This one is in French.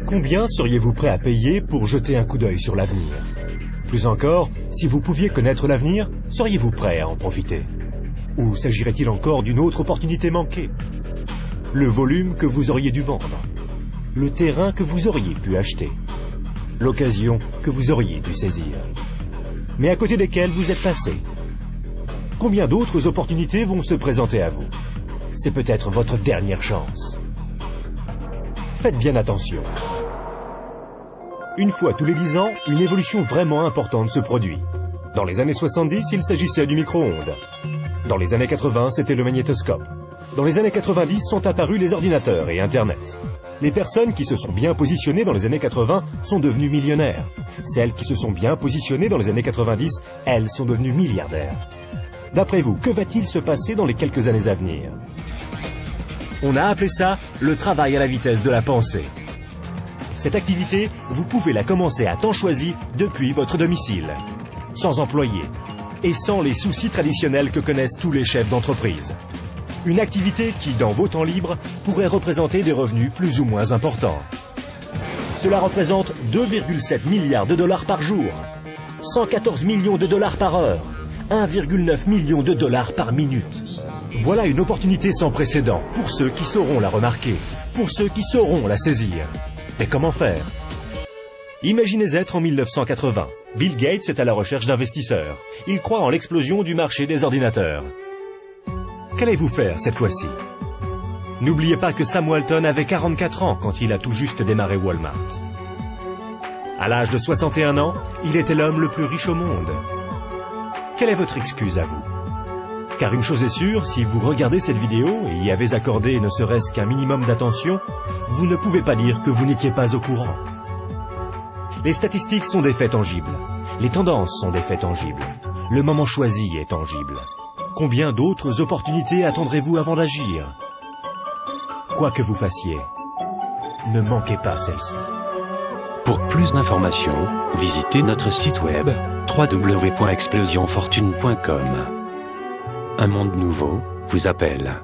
Combien seriez-vous prêt à payer pour jeter un coup d'œil sur l'avenir? Plus encore, si vous pouviez connaître l'avenir, seriez-vous prêt à en profiter? Ou s'agirait-il encore d'une autre opportunité manquée? Le volume que vous auriez dû vendre? Le terrain que vous auriez pu acheter? L'occasion que vous auriez dû saisir? Mais à côté desquelles vous êtes passé? Combien d'autres opportunités vont se présenter à vous? C'est peut-être votre dernière chance. Faites bien attention. Une fois tous les 10 ans, une évolution vraiment importante se produit. Dans les années 70, il s'agissait du micro-ondes. Dans les années 80, c'était le magnétoscope. Dans les années 90 sont apparus les ordinateurs et Internet. Les personnes qui se sont bien positionnées dans les années 80 sont devenues millionnaires. Celles qui se sont bien positionnées dans les années 90, elles sont devenues milliardaires. D'après vous, que va-t-il se passer dans les quelques années à venir? On a appelé ça le travail à la vitesse de la pensée. Cette activité, vous pouvez la commencer à temps choisi depuis votre domicile, sans employé et sans les soucis traditionnels que connaissent tous les chefs d'entreprise. Une activité qui, dans vos temps libres, pourrait représenter des revenus plus ou moins importants. Cela représente 2,7 milliards de dollars par jour, 114 millions de dollars par heure, 1,9 million de dollars par minute. Voilà une opportunité sans précédent pour ceux qui sauront la remarquer, pour ceux qui sauront la saisir. Mais comment faire? Imaginez être en 1980. Bill Gates est à la recherche d'investisseurs. Il croit en l'explosion du marché des ordinateurs. Qu'allez-vous faire cette fois-ci? N'oubliez pas que Sam Walton avait 44 ans quand il a tout juste démarré Walmart. À l'âge de 61 ans, il était l'homme le plus riche au monde. Quelle est votre excuse à vous? Car une chose est sûre, si vous regardez cette vidéo et y avez accordé ne serait-ce qu'un minimum d'attention, vous ne pouvez pas dire que vous n'étiez pas au courant. Les statistiques sont des faits tangibles. Les tendances sont des faits tangibles. Le moment choisi est tangible. Combien d'autres opportunités attendrez-vous avant d'agir? Quoi que vous fassiez, ne manquez pas celle-ci. Pour plus d'informations, visitez notre site web www.explosionfortune.com. Un monde nouveau vous appelle.